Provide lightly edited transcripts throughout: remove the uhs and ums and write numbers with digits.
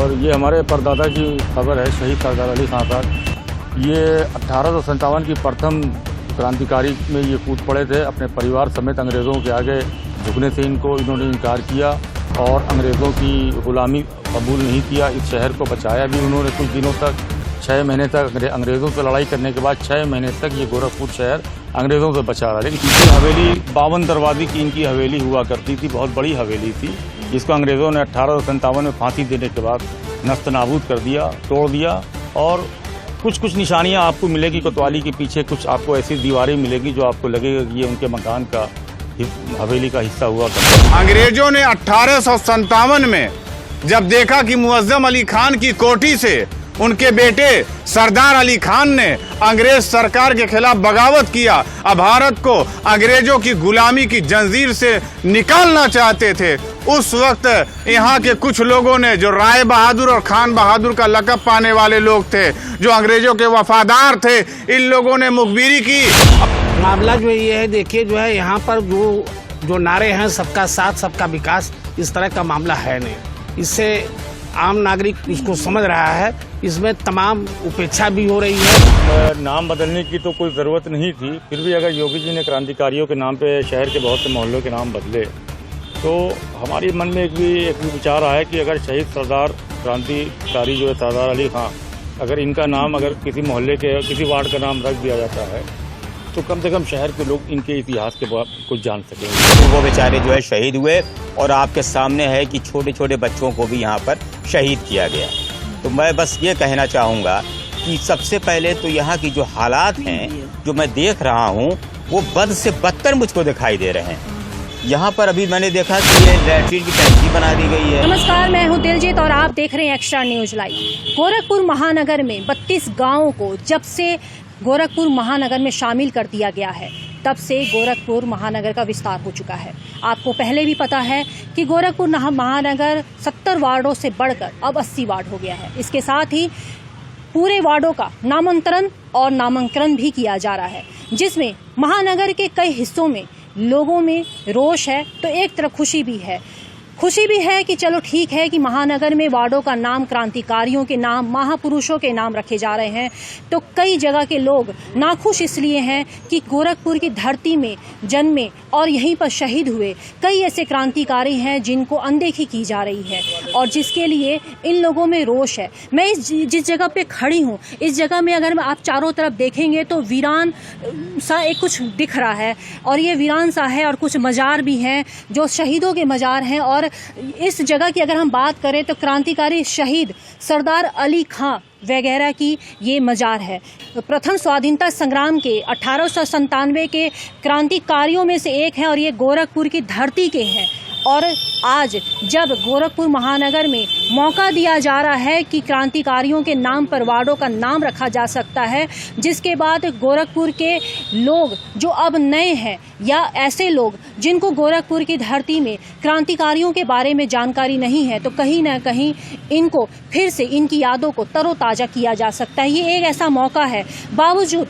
और ये हमारे परदादा की खबर है, शहीद सरदार अली खान साहब। ये 1857 की प्रथम क्रांतिकारी में ये कूद पड़े थे। अपने परिवार समेत अंग्रेज़ों के आगे झुकने से इन्होंने इनकार किया और अंग्रेज़ों की गुलामी कबूल नहीं किया। इस शहर को बचाया भी उन्होंने कुछ दिनों तक। 6 महीने तक अंग्रेज़ों से लड़ाई करने के बाद 6 महीने तक ये गोरखपुर शहर अंग्रेज़ों से बचा रहा। लेकिन इनकी हवेली 52 दरवाजे की इनकी हवेली हुआ करती थी, बहुत बड़ी हवेली थी, जिसको अंग्रेज़ों ने 1857 में फांसी देने के बाद नस्त नाबूद कर दिया, तोड़ दिया। और कुछ निशानियां आपको मिलेगी कोतवाली के पीछे, कुछ आपको ऐसी दीवारें मिलेगी जो आपको लगेगा कि ये उनके मकान का हवेली का हिस्सा हुआ करता। अंग्रेजों ने 1857 में जब देखा कि मुअज्जम अली खान की कोठी से उनके बेटे सरदार अली खान ने अंग्रेज सरकार के खिलाफ बगावत किया, अब भारत को अंग्रेजों की गुलामी की जंजीर से निकालना चाहते थे, उस वक्त यहाँ के कुछ लोगों ने, जो राय बहादुर और खान बहादुर का लक़ब पाने वाले लोग थे, जो अंग्रेजों के वफादार थे, इन लोगों ने मुखबिरी की। मामला जो ये है, देखिए जो है यहाँ पर जो नारे हैं सबका साथ सबका विकास, इस तरह का मामला है नहीं। इससे आम नागरिक इसको समझ रहा है, इसमें तमाम उपेक्षा भी हो रही है। नाम बदलने की तो कोई ज़रूरत नहीं थी, फिर भी अगर योगी जी ने क्रांतिकारियों के नाम पे शहर के बहुत से मोहल्लों के नाम बदले तो हमारे मन में एक भी विचार आया कि अगर शहीद सरदार क्रांतिकारी जो है सरदार अली खान, अगर इनका नाम अगर किसी मोहल्ले के किसी वार्ड का नाम रख दिया जाता है तो कम से कम शहर के लोग इनके इतिहास के बाद कुछ जान सकेंगे। वो बेचारे जो है शहीद हुए और आपके सामने है कि छोटे छोटे बच्चों को भी यहाँ पर शहीद किया गया। तो मैं बस ये कहना चाहूँगा कि सबसे पहले तो यहाँ की जो हालात हैं जो मैं देख रहा हूँ वो बद से बदतर मुझको दिखाई दे रहे हैं। यहाँ पर अभी मैंने देखा कि ये लैट्रिन की टंकी बना दी गई है। नमस्कार, मैं हूँ दिलजीत और आप देख रहे हैं एक्स्ट्रा न्यूज लाइव। गोरखपुर महानगर में 32 गाँवों को जब से गोरखपुर महानगर में शामिल कर दिया गया है, तब से गोरखपुर महानगर का विस्तार हो चुका है। आपको पहले भी पता है कि गोरखपुर महानगर 70 वार्डों से बढ़कर अब 80 वार्ड हो गया है। इसके साथ ही पूरे वार्डों का नामांतरण और नामांकन भी किया जा रहा है, जिसमें महानगर के कई हिस्सों में लोगों में रोष है तो एक तरफ खुशी भी है। खुशी भी है कि चलो ठीक है कि महानगर में वार्डों का नाम क्रांतिकारियों के नाम, महापुरुषों के नाम रखे जा रहे हैं। तो कई जगह के लोग नाखुश इसलिए हैं कि गोरखपुर की धरती में जन्मे और यहीं पर शहीद हुए कई ऐसे क्रांतिकारी हैं जिनको अनदेखी की जा रही है और जिसके लिए इन लोगों में रोष है। मैं जिस जगह पे खड़ी हूँ, इस जगह में अगर आप चारों तरफ देखेंगे तो वीरान सा एक कुछ दिख रहा है और ये वीरान सा है और कुछ मज़ार भी हैं जो शहीदों के मज़ार हैं। और इस जगह की अगर हम बात करें तो क्रांतिकारी शहीद सरदार अली खान वगैरह की ये मज़ार है। प्रथम स्वाधीनता संग्राम के 1897 के क्रांतिकारियों में से एक है और ये गोरखपुर की धरती के हैं। और आज जब गोरखपुर महानगर में मौका दिया जा रहा है कि क्रांतिकारियों के नाम पर वार्डों का नाम रखा जा सकता है, जिसके बाद गोरखपुर के लोग जो अब नए हैं या ऐसे लोग जिनको गोरखपुर की धरती में क्रांतिकारियों के बारे में जानकारी नहीं है, तो कहीं ना कहीं इनको फिर से इनकी यादों को तरोताज़ा किया जा सकता है। ये एक ऐसा मौका है, बावजूद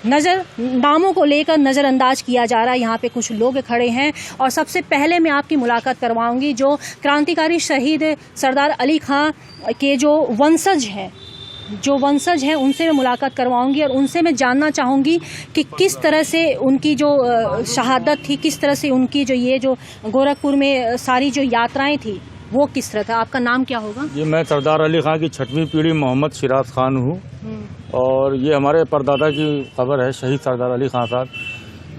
नामों को लेकर नज़रअंदाज किया जा रहा है। यहाँ पे कुछ लोग खड़े हैं और सबसे पहले मैं आपकी मुलाकात करवाऊंगी जो क्रांतिकारी शहीद सरदार अली खान के जो वंशज हैं उनसे मैं मुलाकात करवाऊंगी और उनसे मैं जानना चाहूँगी कि किस तरह से उनकी जो शहादत थी, किस तरह से उनकी जो गोरखपुर में सारी जो यात्राएँ थी वो किस तरह था। आपका नाम क्या होगा? जी, मैं सरदार अली खान की 6वीं पीढ़ी मोहम्मद शिराज खान हूँ और ये हमारे परदादा की खबर है, शहीद सरदार अली खान साहब।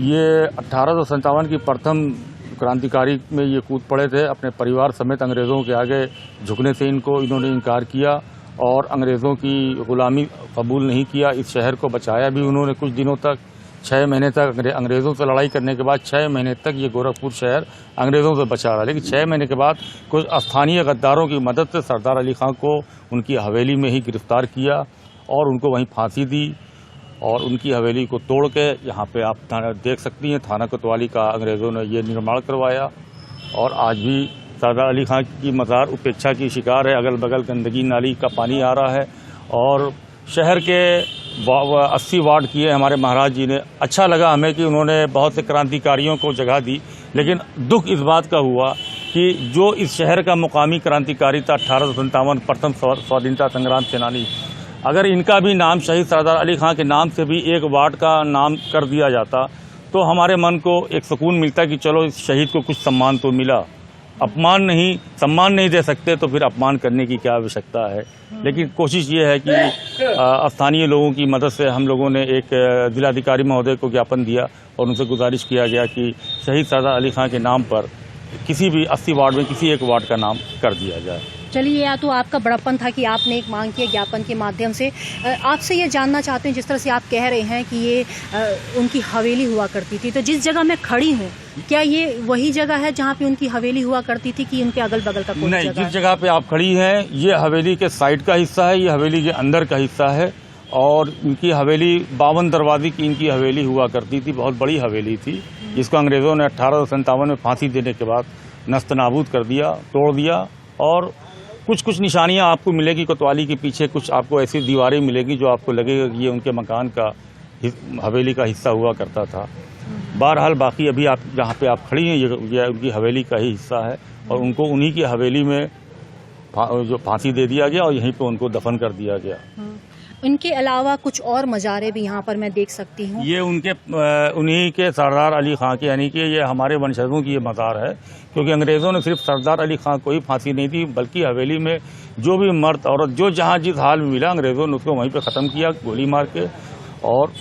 ये 1857 की प्रथम क्रांतिकारी में ये कूद पड़े थे। अपने परिवार समेत अंग्रेज़ों के आगे झुकने से इन्होंने इनकार किया और अंग्रेज़ों की गुलामी कबूल नहीं किया। इस शहर को बचाया भी उन्होंने कुछ दिनों तक। 6 महीने तक अंग्रेज़ों से लड़ाई करने के बाद 6 महीने तक ये गोरखपुर शहर अंग्रेज़ों से बचा रहा। लेकिन 6 महीने के बाद कुछ स्थानीय गद्दारों की मदद से सरदार अली खान को उनकी हवेली में ही गिरफ्तार किया और उनको वहीं फांसी दी और उनकी हवेली को तोड़ के यहाँ पे आप देख सकती हैं थाना कोतवाली का अंग्रेज़ों ने ये निर्माण करवाया। और आज भी सरदार अली खान की मज़ार उपेक्षा की शिकार है। अगल बगल गंदगी नाली का पानी आ रहा है और शहर के 80 वार्ड किए हमारे महाराज जी ने। अच्छा लगा हमें कि उन्होंने बहुत से क्रांतिकारियों को जगह दी, लेकिन दुख इस बात का हुआ कि जो इस शहर का मुकामी क्रांतिकारी था 1857 प्रथम स्वाधीनता संग्राम सेनानी, अगर इनका भी नाम शहीद सरदार अली खां के नाम से भी एक वार्ड का नाम कर दिया जाता तो हमारे मन को एक सुकून मिलता कि चलो इस शहीद को कुछ सम्मान तो मिला। अपमान नहीं, सम्मान नहीं दे सकते तो फिर अपमान करने की क्या आवश्यकता है। लेकिन कोशिश ये है कि स्थानीय लोगों की मदद से हम लोगों ने एक जिलाधिकारी महोदय को ज्ञापन दिया और उनसे गुजारिश किया गया कि शहीद सरदार अली खां के नाम पर किसी भी 80 वार्ड में किसी एक वार्ड का नाम कर दिया जाए। चलिए, या तो आपका बड़प्पन था कि आपने एक मांग किया ज्ञापन के माध्यम से। आपसे ये जानना चाहते हैं, जिस तरह से आप कह रहे हैं कि ये उनकी हवेली हुआ करती थी, तो जिस जगह मैं खड़ी हूँ क्या ये वही जगह है जहाँ पे उनकी हवेली हुआ करती थी कि उनके अगल बगल का कोई नहीं, जगह? जिस जगह पे आप खड़ी हैं ये हवेली के साइड का हिस्सा है, ये हवेली के अंदर का हिस्सा है। और इनकी हवेली 52 दरवाजे की इनकी हवेली हुआ करती थी, बहुत बड़ी हवेली थी, जिसको अंग्रेज़ों ने 1857 में फांसी देने के बाद नस्त नाबूद कर दिया, तोड़ दिया। और कुछ निशानियां आपको मिलेगी कोतवाली के पीछे, कुछ आपको ऐसी दीवारें मिलेगी जो आपको लगेगा कि ये उनके मकान का हवेली का हिस्सा हुआ करता था। बहरहाल बाकी अभी आप जहाँ पे आप खड़ी हैं ये उनकी हवेली का ही हिस्सा है और उनको उन्हीं की हवेली में जो फांसी दे दिया गया और यहीं पे उनको दफन कर दिया गया। इनके अलावा कुछ और मज़ारे भी यहाँ पर मैं देख सकती हूँ। ये उन्हीं के सरदार अली खां के, यानी कि ये हमारे वंशजों की ये मज़ार है, क्योंकि अंग्रेज़ों ने सिर्फ सरदार अली खां को ही फांसी नहीं दी बल्कि हवेली में जो भी मर्द औरत जो जहाँ जिस हाल में मिला अंग्रेज़ों ने उसको वहीं पे ख़त्म किया गोली मार के, और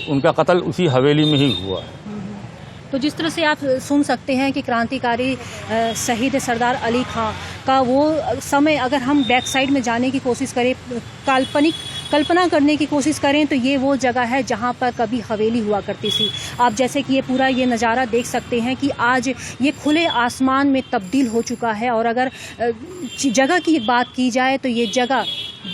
उनका कत्ल उसी हवेली में ही हुआ। तो जिस तरह से आप सुन सकते हैं कि क्रांतिकारी शहीद सरदार अली खां का वो समय अगर हम बैक साइड में जाने की कोशिश करें, कल्पना करने की कोशिश करें, तो ये वो जगह है जहाँ पर कभी हवेली हुआ करती थी। आप जैसे कि ये पूरा ये नज़ारा देख सकते हैं कि आज ये खुले आसमान में तब्दील हो चुका है। और अगर जगह की बात की जाए तो ये जगह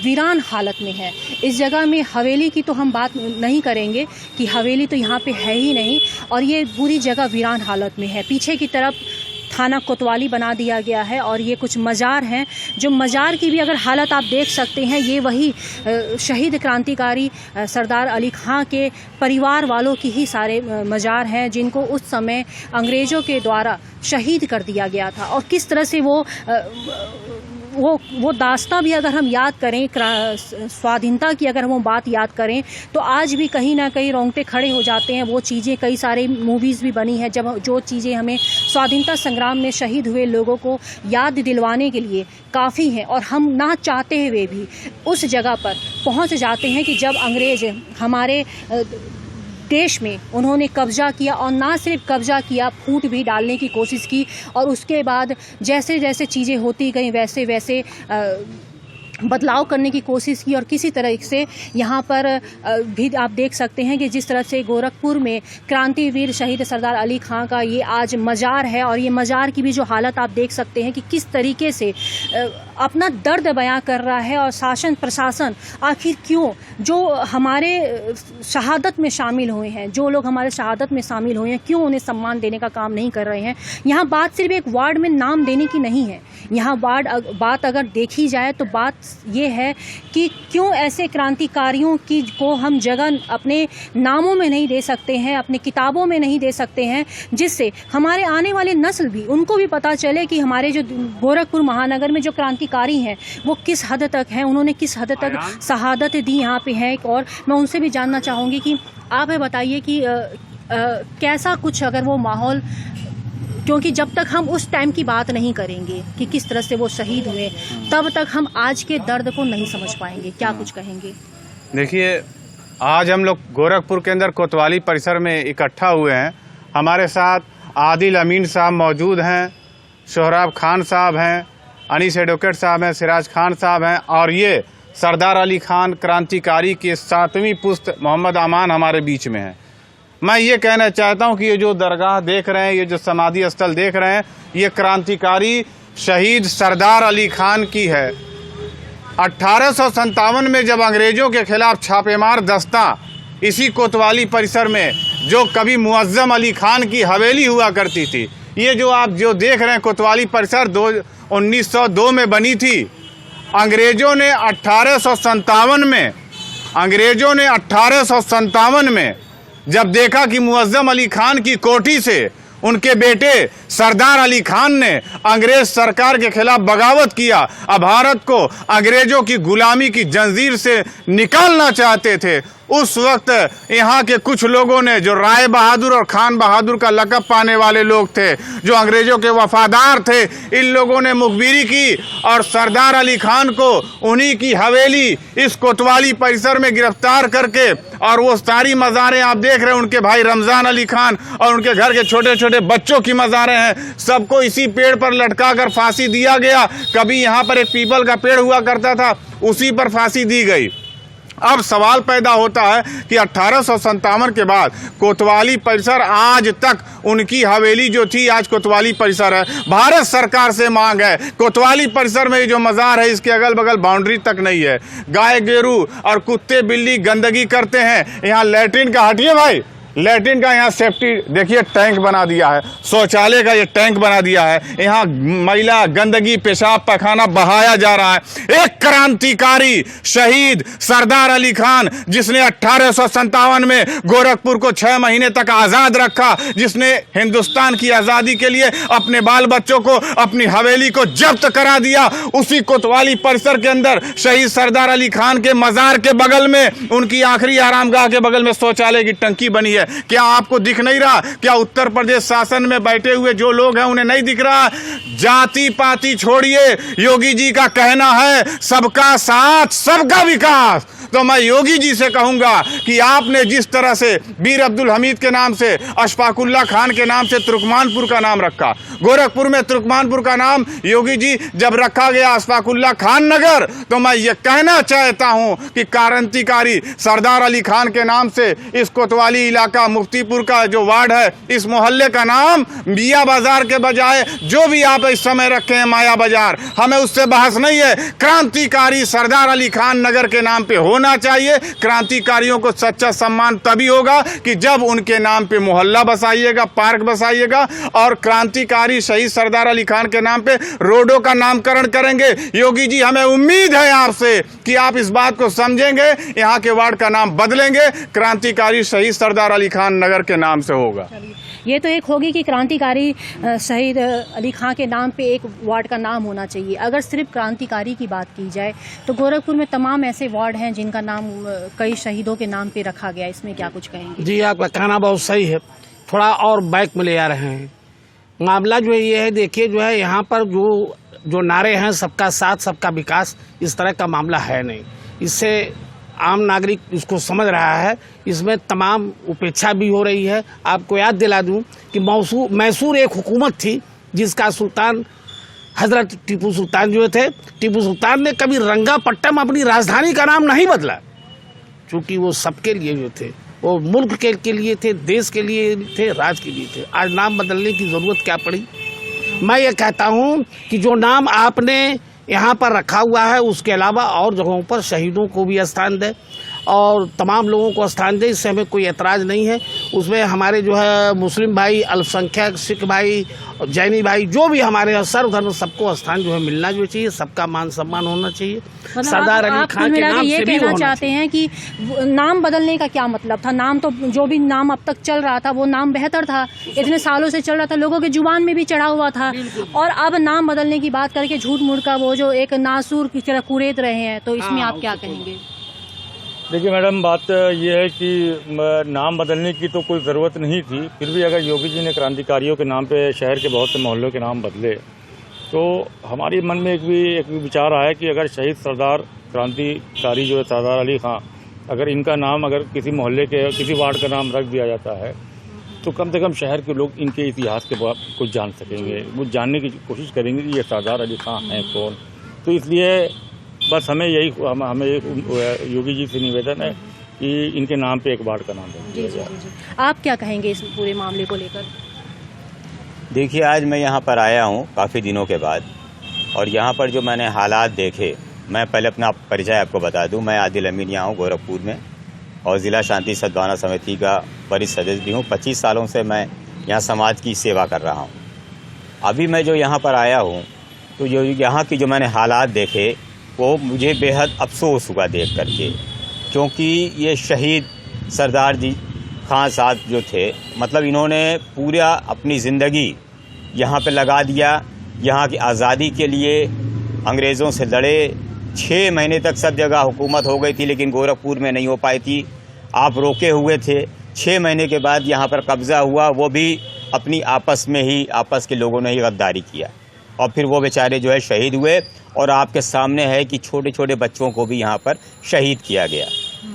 वीरान हालत में है। इस जगह में हवेली की तो हम बात नहीं करेंगे कि हवेली तो यहाँ पे है ही नहीं, और ये पूरी जगह वीरान हालत में है। पीछे की तरफ थाना कोतवाली बना दिया गया है और ये कुछ मज़ार हैं, जो मज़ार की भी अगर हालत आप देख सकते हैं, ये वही शहीद क्रांतिकारी सरदार अली खां के परिवार वालों की ही सारे मज़ार हैं जिनको उस समय अंग्रेज़ों के द्वारा शहीद कर दिया गया था। और किस तरह से वो दास्तां भी अगर हम याद करें, स्वाधीनता की अगर हम बात याद करें, तो आज भी कहीं ना कहीं रोंगटे खड़े हो जाते हैं। वो चीज़ें, कई सारे मूवीज़ भी बनी हैं जब जो चीज़ें हमें स्वाधीनता संग्राम में शहीद हुए लोगों को याद दिलवाने के लिए काफ़ी हैं, और हम ना चाहते हुए भी उस जगह पर पहुंच जाते हैं कि जब अंग्रेज़ हमारे देश में उन्होंने कब्जा किया, और ना सिर्फ कब्जा किया, फूट भी डालने की कोशिश की। और उसके बाद जैसे जैसे चीज़ें होती गई वैसे वैसे बदलाव करने की कोशिश की। और किसी तरह से यहाँ पर भी आप देख सकते हैं कि जिस तरह से गोरखपुर में क्रांतिवीर शहीद सरदार अली खां का ये आज मज़ार है, और ये मज़ार की भी जो हालत आप देख सकते हैं कि किस तरीके से अपना दर्द बयां कर रहा है। और शासन प्रशासन आखिर क्यों, जो हमारे शहादत में शामिल हुए हैं, जो लोग हमारे शहादत में शामिल हुए हैं, क्यों उन्हें सम्मान देने का काम नहीं कर रहे हैं। यहाँ बात सिर्फ एक वार्ड में नाम देने की नहीं है, यहाँ बात अगर देखी जाए तो बात ये है कि क्यों ऐसे क्रांतिकारियों की को हम जगह अपने नामों में नहीं दे सकते हैं, अपने किताबों में नहीं दे सकते हैं, जिससे हमारे आने वाले नस्ल भी, उनको भी पता चले कि हमारे जो गोरखपुर महानगर में जो क्रांतिकारी हैं वो किस हद तक हैं, उन्होंने किस हद तक शहादत दी यहाँ पे है। और मैं उनसे भी जानना चाहूँगी कि आप बताइए कि कैसा कुछ अगर वो माहौल, क्योंकि जब तक हम उस टाइम की बात नहीं करेंगे कि किस तरह से वो शहीद हुए, तब तक हम आज के दर्द को नहीं समझ पाएंगे। क्या कुछ कहेंगे? देखिए, आज हम लोग गोरखपुर के अंदर कोतवाली परिसर में इकट्ठा हुए हैं। हमारे साथ आदिल अमीन साहब मौजूद हैं, सोहराब खान साहब हैं, अनीस एडवोकेट साहब हैं, सिराज खान साहब हैं, और ये सरदार अली खान क्रांतिकारी के 7वीं पुस्त मोहम्मद अमान हमारे बीच में हैं। मैं ये कहना चाहता हूँ कि ये जो दरगाह देख रहे हैं, ये जो समाधि स्थल देख रहे हैं, ये क्रांतिकारी शहीद सरदार अली खान की है। 1857 में जब अंग्रेजों के खिलाफ छापेमार दस्ता इसी कोतवाली परिसर में, जो कभी मुअज्जम अली खान की हवेली हुआ करती थी, ये जो आप जो देख रहे हैं कोतवाली परिसर 1902 में बनी थी। अंग्रेजों ने 1857 में जब देखा कि मुअज्जम अली खान की कोठी से उनके बेटे सरदार अली खान ने अंग्रेज सरकार के खिलाफ बगावत किया, अब भारत को अंग्रेजों की गुलामी की जंजीर से निकालना चाहते थे, उस वक्त यहाँ के कुछ लोगों ने, जो राय बहादुर और खान बहादुर का लक़ब पाने वाले लोग थे, जो अंग्रेजों के वफादार थे, इन लोगों ने मुखबिरी की और सरदार अली खान को उन्हीं की हवेली इस कोतवाली परिसर में गिरफ्तार करके, और वो सारी मज़ारें आप देख रहे हैं, उनके भाई रमज़ान अली खान और उनके घर के छोटे छोटे बच्चों की मज़ारें हैं, सबको इसी पेड़ पर लटका कर फांसी दिया गया। कभी यहाँ पर एक पीपल का पेड़ हुआ करता था, उसी पर फांसी दी गई। अब सवाल पैदा होता है कि 1857 के बाद कोतवाली परिसर, आज तक उनकी हवेली जो थी आज कोतवाली परिसर है। भारत सरकार से मांग है, कोतवाली परिसर में जो मज़ार है इसके अगल बगल बाउंड्री तक नहीं है, गाय गेरू और कुत्ते बिल्ली गंदगी करते हैं। यहाँ लैट्रिन का, हटिए भाई, लैट्रिन का यहाँ सेफ्टी देखिए टैंक बना दिया है, शौचालय का ये टैंक बना दिया है, यहाँ मैला गंदगी पेशाब पैखाना बहाया जा रहा है। एक क्रांतिकारी शहीद सरदार अली खान, जिसने 1857 में गोरखपुर को 6 महीने तक आज़ाद रखा, जिसने हिंदुस्तान की आज़ादी के लिए अपने बाल बच्चों को, अपनी हवेली को जब्त करा दिया, उसी कोतवाली परिसर के अंदर शहीद सरदार अली खान के मज़ार के बगल में, उनकी आखिरी आरामगाह के बगल में शौचालय की टंकी बनी है। क्या आपको दिख नहीं रहा? क्या उत्तर प्रदेश शासन में बैठे हुए जो लोग हैं उन्हें नहीं दिख रहा? जाति पाति छोड़िए, योगी जी का कहना है सबका साथ सबका विकास। तो मैं योगी जी से कहूंगा कि आपने जिस तरह से वीर अब्दुल हमीद के नाम से, अशफाकुल्ला खान के नाम से तुर्कमानपुर का नाम रखा, गोरखपुर में तुर्कमानपुर का नाम योगी जी जब रखा गया अशफाकुल्ला खान नगर, तो मैं ये कहना चाहता हूं कि क्रांतिकारी सरदार अली खान के नाम से इस कोतवाली इलाका, मुफ्तीपुर का जो वार्ड है, इस मोहल्ले का नाम मियाँ बाजार के बजाय जो भी आप इस समय रखे हैं माया बाजार, हमें उससे बहस नहीं है। क्रांतिकारी सरदार अली खान नगर के नाम पे होना चाहिए। क्रांतिकारियों को सच्चा सम्मान तभी होगा कि जब उनके नाम पे मोहल्ला बसाइएगा, पार्क बसाइएगा, और क्रांतिकारी शहीद सरदार अली खान के नाम पे रोडों का नामकरण करेंगे। योगी जी, हमें उम्मीद है आपसे कि आप इस बात को समझेंगे, यहाँ के वार्ड का नाम बदलेंगे, क्रांतिकारी शहीद सरदार अली खान नगर के नाम से होगा। ये तो एक होगी कि क्रांतिकारी शहीद अली खां के नाम पे एक वार्ड का नाम होना चाहिए। अगर सिर्फ क्रांतिकारी की बात की जाए तो गोरखपुर में तमाम ऐसे वार्ड हैं जिनका नाम कई शहीदों के नाम पे रखा गया, इसमें क्या कुछ कहेंगे? जी, आपका कहना बहुत सही है, थोड़ा और बैक में ले आ रहे हैं। मामला जो है ये है, देखिए जो है यहाँ पर जो नारे हैं सबका साथ सबका विकास, इस तरह का मामला है नहीं। इससे आम नागरिक इसको समझ रहा है, इसमें तमाम उपेक्षा भी हो रही है। आपको याद दिला दूं कि मैसूर एक हुकूमत थी जिसका सुल्तान हजरत टीपू सुल्तान जो थे, टीपू सुल्तान ने कभी रंगापट्टम अपनी राजधानी का नाम नहीं बदला, क्योंकि वो सबके लिए जो थे, वो मुल्क के लिए थे, देश के लिए थे, राज के लिए थे। आज नाम बदलने की ज़रूरत क्या पड़ी? मैं ये कहता हूँ कि जो नाम आपने यहाँ पर रखा हुआ है उसके अलावा और जगहों पर शहीदों को भी स्थान दे और तमाम लोगों को स्थान दे, इससे हमें कोई एतराज़ नहीं है। उसमें हमारे जो है मुस्लिम भाई, अल्पसंख्यक, सिख भाई, जैनी भाई, जो भी हमारे सर्वधर्म, सबको स्थान जो है मिलना जो चाहिए, सबका मान सम्मान होना चाहिए। सरदार अली खान के नाम से भी कहना चाहते हैं कि नाम बदलने का क्या मतलब था? नाम तो जो भी नाम अब तक चल रहा था वो नाम बेहतर था, इतने सालों से चल रहा था, लोगों के जुबान में भी चढ़ा हुआ था, और अब नाम बदलने की बात करके झूठ मूठ का वो जो एक नासूर की तरह कुरेद रहे हैं, तो इसमें आप क्या कहेंगे? देखिए मैडम, बात यह है कि नाम बदलने की तो कोई ज़रूरत नहीं थी, फिर भी अगर योगी जी ने क्रांतिकारियों के नाम पे शहर के बहुत से मोहल्लों के नाम बदले, तो हमारे मन में एक विचार आया कि अगर शहीद सरदार क्रांतिकारी जो है सरदार अली खां, अगर इनका नाम अगर किसी मोहल्ले के किसी वार्ड का नाम रख दिया जाता है तो कम से कम शहर के लोग इनके इतिहास के बाद कुछ जान सकेंगे, वो जानने की कोशिश करेंगे कि ये सरदार अली खां हैं कौन। तो इसलिए बस हमें योगी जी से निवेदन है कि इनके नाम पे एक वार्ड का नाम रख दिया जाए। आप क्या कहेंगे इस पूरे मामले को लेकर? देखिए, आज मैं यहाँ पर आया हूँ काफ़ी दिनों के बाद, और यहाँ पर जो मैंने हालात देखे, मैं पहले अपना परिचय आपको बता दूँ। मैं आदिल अमीन यहाँ हूँ गोरखपुर में, और ज़िला शांति सद्भावना समिति का वरिष्ठ सदस्य भी हूँ। 25 सालों से मैं यहाँ समाज की सेवा कर रहा हूँ। अभी मैं जो यहाँ पर आया हूँ तो जो यहाँ की जो मैंने हालात देखे वो मुझे बेहद अफसोस हुआ देख करके, क्योंकि ये शहीद सरदार जी खां साहब जो थे, मतलब इन्होंने पूरा अपनी ज़िंदगी यहाँ पे लगा दिया। यहाँ की आज़ादी के लिए अंग्रेज़ों से लड़े। 6 महीने तक सब जगह हुकूमत हो गई थी, लेकिन गोरखपुर में नहीं हो पाई थी। आप रोके हुए थे। 6 महीने के बाद यहाँ पर कब्ज़ा हुआ, वो भी अपनी आपस के लोगों ने ही गद्दारी किया, और फिर वो बेचारे जो है शहीद हुए। और आपके सामने है कि छोटे छोटे बच्चों को भी यहाँ पर शहीद किया गया।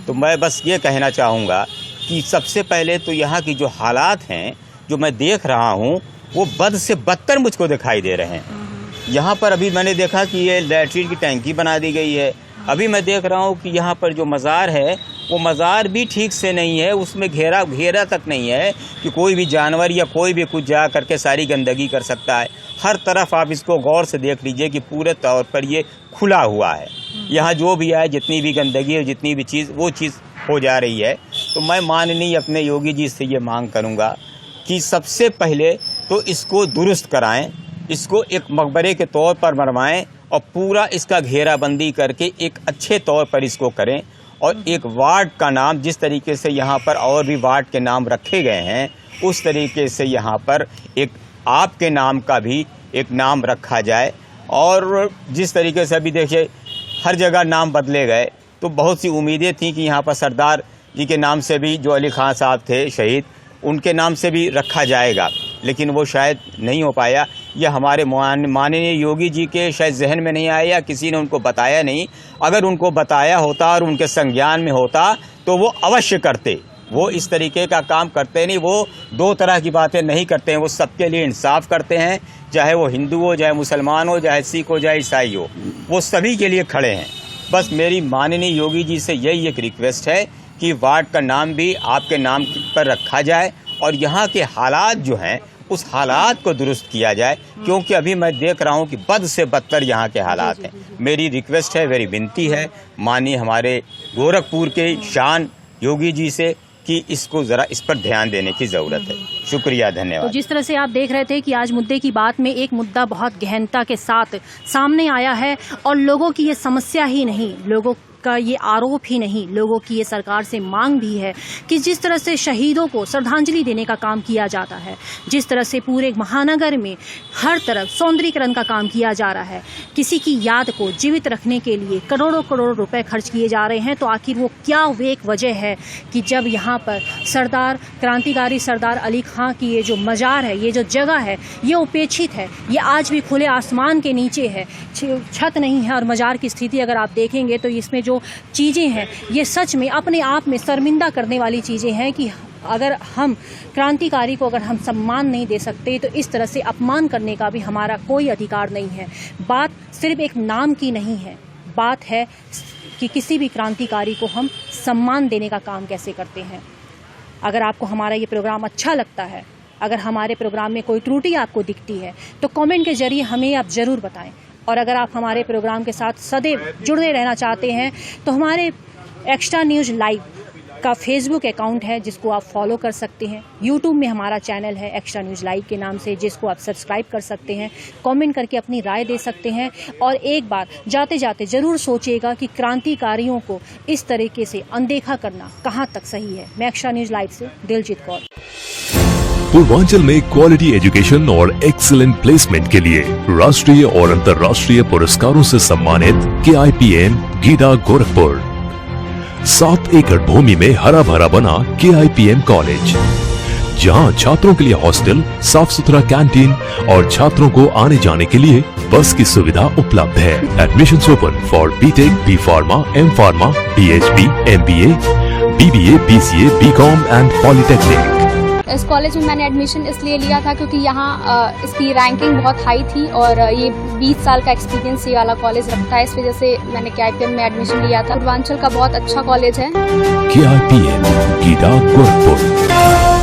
तो मैं बस ये कहना चाहूँगा कि सबसे पहले तो यहाँ की जो हालात हैं, जो मैं देख रहा हूँ, वो बद से बदतर मुझको दिखाई दे रहे हैं। यहाँ पर अभी मैंने देखा कि ये लैट्रिन की टैंकी बना दी गई है। अभी मैं देख रहा हूँ कि यहाँ पर जो मज़ार है, वो मज़ार भी ठीक से नहीं है। उसमें घेरा तक नहीं है कि कोई भी जानवर या कोई भी कुछ जा करके सारी गंदगी कर सकता है। हर तरफ आप इसको गौर से देख लीजिए कि पूरे तौर पर ये खुला हुआ है। यहाँ जो भी आए, जितनी भी गंदगी है, जितनी भी चीज़, वो चीज़ हो जा रही है। तो मैं माननीय अपने योगी जी से ये मांग करूँगा कि सबसे पहले तो इसको दुरुस्त कराएं, इसको एक मकबरे के तौर पर बनवाएं और पूरा इसका घेराबंदी करके एक अच्छे तौर पर इसको करें। और एक वार्ड का नाम, जिस तरीके से यहाँ पर और भी वार्ड के नाम रखे गए हैं, उस तरीके से यहाँ पर एक आपके नाम का भी एक नाम रखा जाए। और जिस तरीके से अभी देखिए हर जगह नाम बदले गए, तो बहुत सी उम्मीदें थी कि यहाँ पर सरदार जी के नाम से भी, जो अली खान साहब थे शहीद, उनके नाम से भी रखा जाएगा, लेकिन वो शायद नहीं हो पाया। यह हमारे माननीय योगी जी के शायद जहन में नहीं आया, या किसी ने उनको बताया नहीं। अगर उनको बताया होता और उनके संज्ञान में होता तो वो अवश्य करते। वो इस तरीके का काम करते नहीं। वो दो तरह की बातें नहीं करते हैं। वो सबके लिए इंसाफ करते हैं, चाहे वो हिंदू हो, चाहे मुसलमान हो, चाहे सिख हो, चाहे ईसाई हो, वो सभी के लिए खड़े हैं। बस मेरी माननीय योगी जी से यही एक रिक्वेस्ट है कि वार्ड का नाम भी आपके नाम पर रखा जाए और यहाँ के हालात जो हैं, उस हालात को दुरुस्त किया जाए, क्योंकि अभी मैं देख रहा हूँ कि बद से बदतर यहाँ के हालात हैं। मेरी रिक्वेस्ट है, मेरी विनती है माननीय हमारे गोरखपुर के शान योगी जी से कि इसको ज़रा इस पर ध्यान देने की ज़रूरत है। शुक्रिया, धन्यवाद। तो जिस तरह से आप देख रहे थे कि आज मुद्दे की बात में एक मुद्दा बहुत गहनता के साथ सामने आया है और लोगों की ये समस्या ही नहीं, लोगों का ये आरोप ही नहीं, लोगों की ये सरकार से मांग भी है कि जिस तरह से शहीदों को श्रद्धांजलि देने का काम किया जाता है, जिस तरह से पूरे महानगर में हर तरफ सौंदर्यीकरण का काम किया जा रहा है, किसी की याद को जीवित रखने के लिए करोड़ों करोड़ रुपए खर्च किए जा रहे हैं, तो आखिर वो क्या एक वजह है कि जब यहाँ पर सरदार क्रांतिकारी सरदार अली खां की ये जो मजार है, ये जो जगह है, ये उपेक्षित है, ये आज भी खुले आसमान के नीचे है, छत नहीं है। और मजार की स्थिति अगर आप देखेंगे तो इसमें जो चीज़ें हैं, ये सच में अपने आप में शर्मिंदा करने वाली चीज़ें हैं कि अगर हम क्रांतिकारी को अगर हम सम्मान नहीं दे सकते, तो इस तरह से अपमान करने का भी हमारा कोई अधिकार नहीं है। बात सिर्फ एक नाम की नहीं है, बात है कि किसी भी क्रांतिकारी को हम सम्मान देने का काम कैसे करते हैं। अगर आपको हमारा ये प्रोग्राम अच्छा लगता है, अगर हमारे प्रोग्राम में कोई त्रुटि आपको दिखती है, तो कमेंट के जरिए हमें आप ज़रूर बताएं। और अगर आप हमारे प्रोग्राम के साथ सदैव जुड़े रहना चाहते हैं, तो हमारे एक्स्ट्रा न्यूज़ लाइव का फेसबुक अकाउंट है, जिसको आप फॉलो कर सकते हैं। यूट्यूब में हमारा चैनल है एक्स्ट्रा न्यूज़ लाइव के नाम से, जिसको आप सब्सक्राइब कर सकते हैं, कमेंट करके अपनी राय दे सकते हैं। और एक बात जाते जाते ज़रूर सोचिएगा कि क्रांतिकारियों को इस तरीके से अनदेखा करना कहाँ तक सही है। मैं एक्स्ट्रा न्यूज़ लाइव से दिलजीत कौर। पूर्वांचल में क्वालिटी एजुकेशन और एक्सीलेंट प्लेसमेंट के लिए राष्ट्रीय और अंतर्राष्ट्रीय पुरस्कारों से सम्मानित KIPM गीडा गोरखपुर। 7 एकड़ भूमि में हरा भरा बना KIPM कॉलेज, जहां छात्रों के लिए हॉस्टल, साफ सुथरा कैंटीन और छात्रों को आने जाने के लिए बस की सुविधा उपलब्ध है। Admissions open for BTech, B Pharma, M Pharma, PhD, MBA, BBA, BCA, BCom and polytechnic. इस कॉलेज में मैंने एडमिशन इसलिए लिया था क्योंकि यहाँ इसकी रैंकिंग बहुत हाई थी और ये 20 साल का एक्सपीरियंस ये वाला कॉलेज रखता है। इस वजह से मैंने KIPM में एडमिशन लिया था। पूर्वांचल का बहुत अच्छा कॉलेज है। KIPM गीडा गोरखपुर।